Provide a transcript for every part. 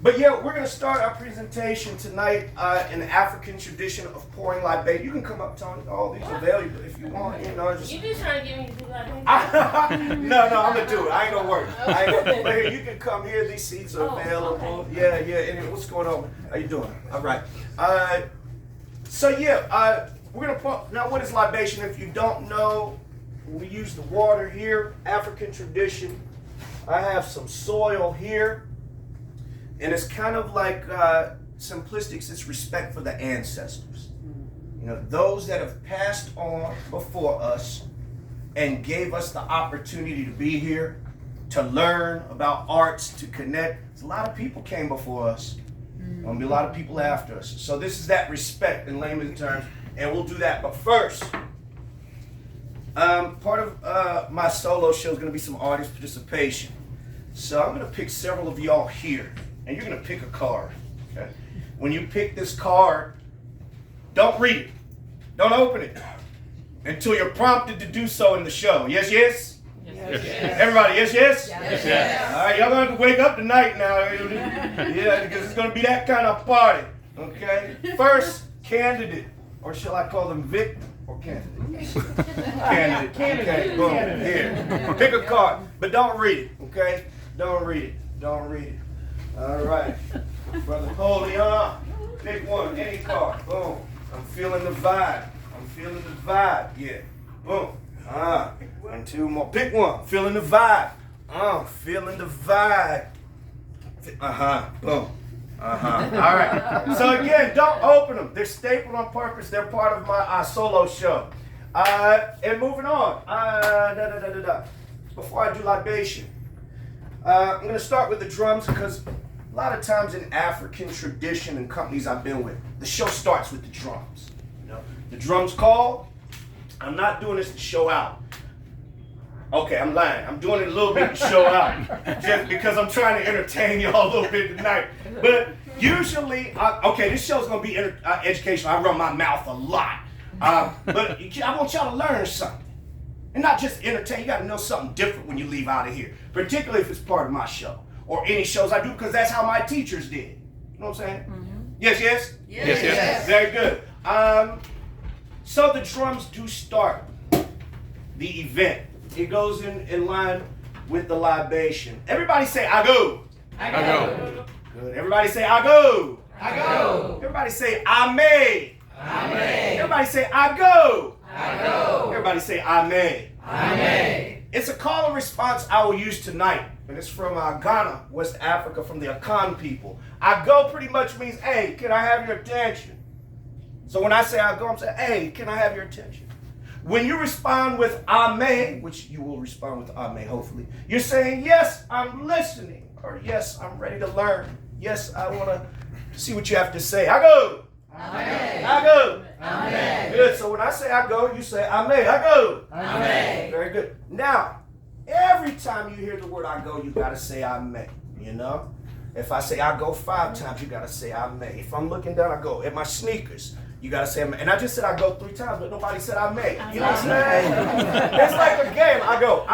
But yeah, we're going to start our presentation tonight in the African tradition of pouring libation. You can come up, Tony. All these are available if you want. You know, You just trying to get me to do libation? No, I'm going to do it. I ain't going to work. But here, you can come here. These seats are available. Okay. Yeah. And what's going on? How you doing? All right. We're going to, now what is libation? If you don't know, we use the water here, African tradition. I have some soil here. And it's kind of like simplistics, it's respect for the ancestors. You know, those that have passed on before us and gave us the opportunity to be here, to learn about arts, to connect. A lot of people came before us. There's going to be a lot of people after us. So this is that respect in layman's terms, and we'll do that. But first, part of my solo show is going to be some audience participation. So I'm going to pick several of y'all here. And you're going to pick a card, okay? When you pick this card, don't read it. Don't open it until you're prompted to do so in the show. Yes, yes? Yes. Everybody, yes, yes? Yes. All right, y'all going to have to wake up tonight now. Yeah, because it's going to be that kind of party, okay? First candidate, or shall I call them victim or candidate? Candidate. Okay, boom, here. Pick a card, but don't read it, okay? Don't read it. All right, Brother Napoleon, pick one, any card. Boom. I'm feeling the vibe. Yeah. Boom. And two more. Pick one. Feeling the vibe. Feeling the vibe. Boom. All right. So again, don't open them. They're stapled on purpose. They're part of my solo show. And moving on. Before I do libation, I'm going to start with the drums because a lot of times in African tradition and companies I've been with, the show starts with the drums. You know, the drums call. I'm not doing this to show out. Okay, I'm lying. I'm doing it a little bit to show out, just because I'm trying to entertain y'all a little bit tonight. But usually, this show's gonna be educational. I run my mouth a lot, but I want y'all to learn something. And not just entertain, you gotta know something different when you leave out of here. Particularly if it's part of my show. Or any shows I do, because that's how my teachers did. You know what I'm saying? Mm-hmm. Yes? Yes. Very good. So the drums do start the event. It goes in line with the libation. Everybody say, I go. I go. Good. Everybody say, I go. I go. Everybody say, I may. I may. Everybody say, I go. I go. Everybody say, I may. I may. It's a call and response I will use tonight. And it's from Ghana, West Africa, from the Akan people. I go pretty much means, hey, can I have your attention? So when I say I go, I'm saying, hey, can I have your attention? When you respond with I may, which you will respond with I may, hopefully, you're saying, yes, I'm listening. Or yes, I'm ready to learn. Yes, I want to see what you have to say. I go. I go. Good. So when I say I go, you say I may. I go. Very good. Now, every time you hear the word I go, you got to say I may. You know? If I say I go 5 times, you got to say I may. If I'm looking down, I go. At my sneakers, you got to say I may. And I just said I go 3 times, but nobody said I may. You know what I'm saying? It's like a game. I go.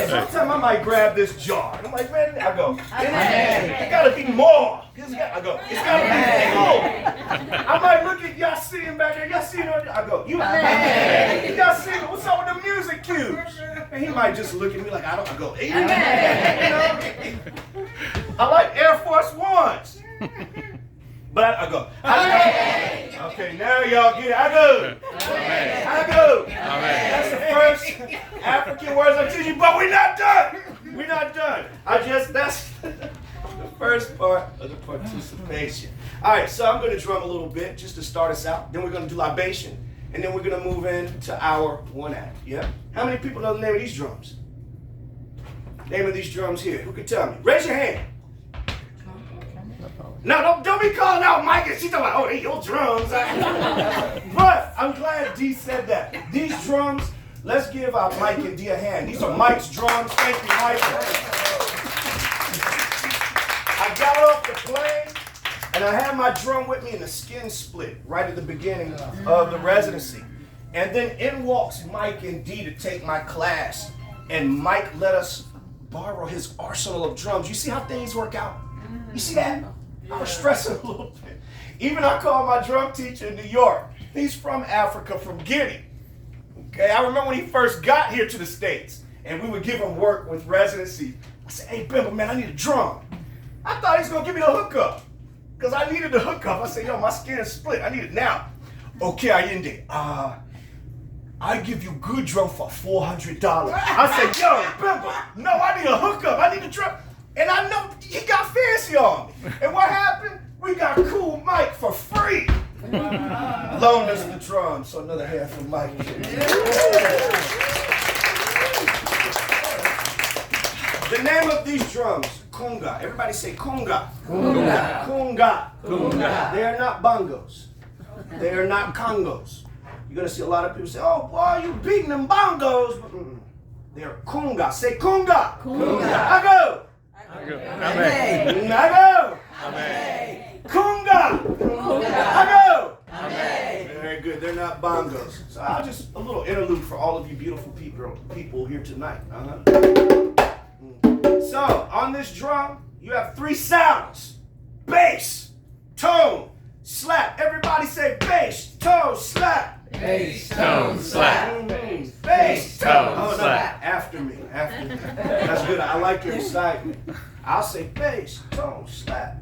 Sometimes I might grab this jar. I'm like, man, I go. It got to be more. I go. It's got to be full. I might look at y'all sitting back there. Y'all seeing it? I go. Y'all seeing it? What's up with the music cues? And he might just look at me like, I go. You know? I like Air Force Ones. But I go. Okay, now y'all get it. I go. I go. That's the first African words I teach you, but we're not done. We're not done. That's the first part of the participation. All right, so I'm going to drum a little bit just to start us out. Then we're going to do libation. And then we're going to move into our one act. Yeah? How many people know the name of these drums? Name of these drums here. Who can tell me? Raise your hand. No, don't be calling out Mike and she's talking about, they your drums. But I'm glad D said that. These drums, let's give Mike and D a hand. These are Mike's drums. Thank you, Mike. I got off the plane and I had my drum with me and the skin split right at the beginning of the residency. And then in walks Mike and D to take my class. And Mike let us borrow his arsenal of drums. You see how things work out? You see that? I was stressing a little bit. Even I called my drum teacher in New York. He's from Africa, from Guinea. Okay, I remember when he first got here to the States, and we would give him work with residency. I said, hey, Bimbo, man, I need a drum. I thought he was going to give me the hookup, because I needed the hookup. I said, yo, my skin's split. I need it now. Okay, Ayinde, I give you good drum for $400. I said, yo, Bimbo, no, I need a hookup. I need a drum. And I know he got fancy on me. And what happened? We got Cool Mike for free. Loaned us the drum, so another hand for Mike. The name of these drums, kunga. Everybody say kunga. Kunga. Kunga. Kunga. They are not bongos. They are not congos. You're going to see a lot of people say, oh, boy, you beating them bongos. They are kunga. Say kunga. Kunga. I go. Amen. I go. Amen. Kunga. Kunga. I go. Amen. Very good. They're not bongos. So I'll just a little interlude for all of you beautiful people here tonight. So on this drum, you have 3 sounds: bass, tone, slap. Everybody say bass, tone, slap. Bass, tone, slap. Bass, tone, tone, no, slap. after me. That's good. I like your excitement. I'll say bass, tone, slap.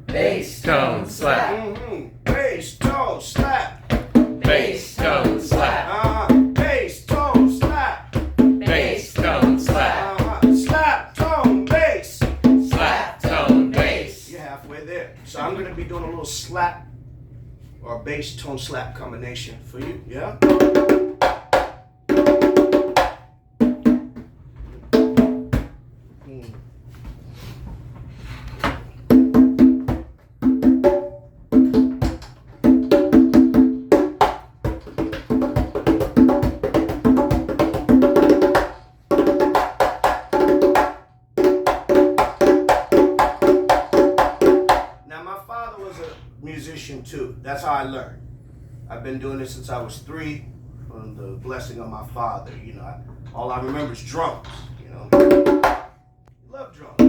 Bass, tone, slap. Bass, tone, slap. Bass, tone, slap. Bass, tone, slap. Bass, tone, slap. Slap, tone, bass. Slap, tone, bass. You're halfway there. So I'm going to be doing a little slap or bass, tone, slap combination for you. Yeah? Musician too. That's how I learned. I've been doing this since I was 3, from the blessing of my father. You know, all I remember is drums. You know, love drums.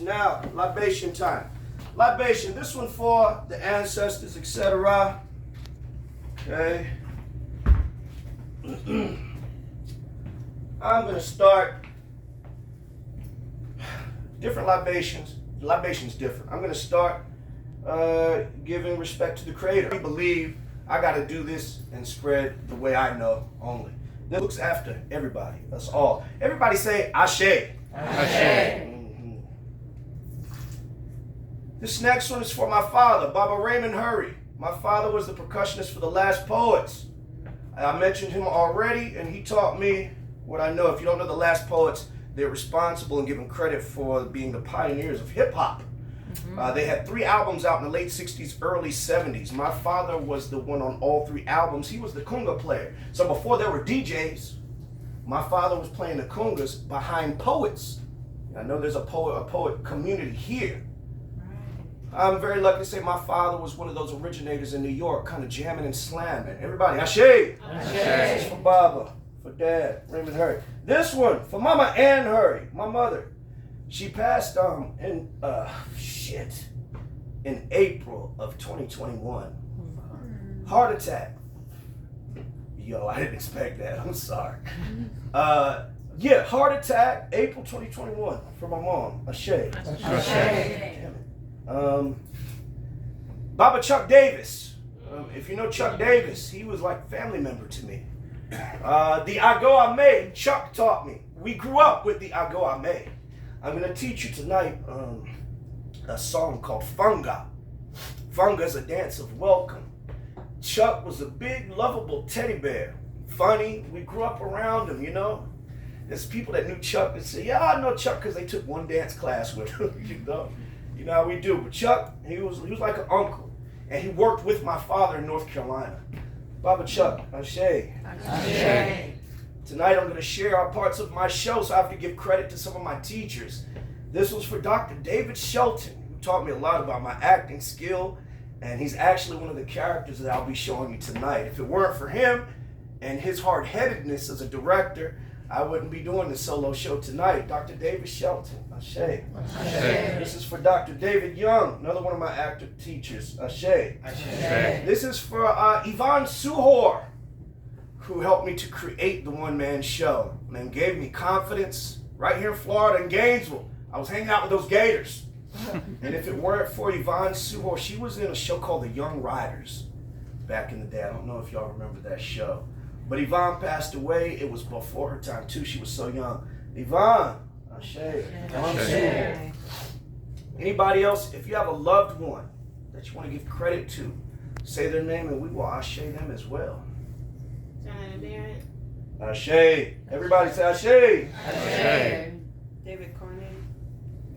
Now, libation time. Libation, this one for the ancestors, etc. Okay. I'm going to start different libations. Libation's different. I'm going to start giving respect to the Creator. I believe I got to do this and spread the way I know only. This looks after everybody, us all. Everybody say Ashe. Ashe. This next one is for my father, Baba Raymond Hurrey. My father was the percussionist for the Last Poets. I mentioned him already, and he taught me what I know. If you don't know the Last Poets, they're responsible and given credit for being the pioneers of hip-hop. They had 3 albums out in the late 60s, early 70s. My father was the one on all 3 albums. He was the conga player. So before there were DJs, My father was playing the congas behind poets. I know there's a poet community here. I'm very lucky to say my father was one of those originators in New York, kind of jamming and slamming. Everybody, Ashe! This is for Baba, for Dad, Raymond Hurrey. This one for Mama Ann Hurrey, my mother. She passed in April of 2021. Heart attack. Yo, I didn't expect that. I'm sorry. Heart attack, April 2021 for my mom, Ashe. Damn it. Baba Chuck Davis. If you know Chuck Davis, he was like a family member to me. The Ago Ame, Chuck taught me. We grew up with the Ago Ame. I'm going to teach you tonight a song called Funga. Funga is a dance of welcome. Chuck was a big, lovable teddy bear. Funny, we grew up around him, you know. There's people that knew Chuck that say, yeah, I know Chuck because they took one dance class with him, you know. You know how we do. But Chuck, he was like an uncle. And he worked with my father in North Carolina. Baba Chuck, Ashe. Ashe. Tonight I'm going to share our parts of my show, so I have to give credit to some of my teachers. This was for Dr. David Shelton, who taught me a lot about my acting skill, and he's actually one of the characters that I'll be showing you tonight. If it weren't for him and his hard-headedness as a director, I wouldn't be doing the solo show tonight. Dr. David Shelton, Ashe. This is for Dr. David Young, another one of my actor teachers, Ashe. This is for Yvonne Suhor, who helped me to create the one-man show and gave me confidence right here in Florida in Gainesville. I was hanging out with those Gators. And if it weren't for Yvonne Suhor, she was in a show called The Young Riders back in the day. I don't know if y'all remember that show. But Yvonne passed away. It was before her time, too. She was so young. Yvonne, Ashe. Anybody else, if you have a loved one that you want to give credit to, say their name and we will Ashe them as well. John Barrett. Ashe. Everybody say Ashe. Ashe. David Cornell.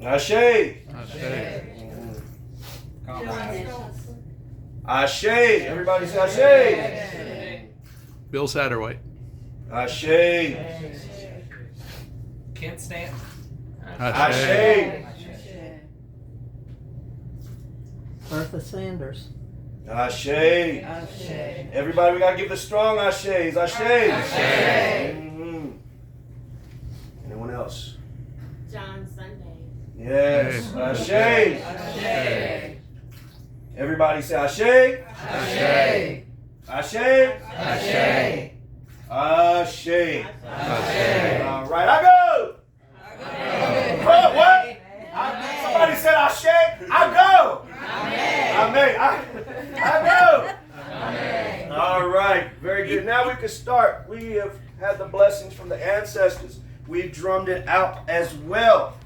Ashe. Ashe. Ashe. Everybody say Ashe. Bill Satterwhite. Ashe. Kent Stanton. Ashe. Bertha Sanders. Ashe. Ashe. Everybody, we gotta give the strong Ashes. Ashe. Anyone else? John Sunday. Yes. Ashe. Ashe. Everybody say Ashe. Ashe. Ashe. Ashe. Ashe. Ashe. All right, I go. What? Somebody said Ashe. I go. Amen. I go. Amen. All right, very good. Now we can start. We have had the blessings from the ancestors. We've drummed it out as well.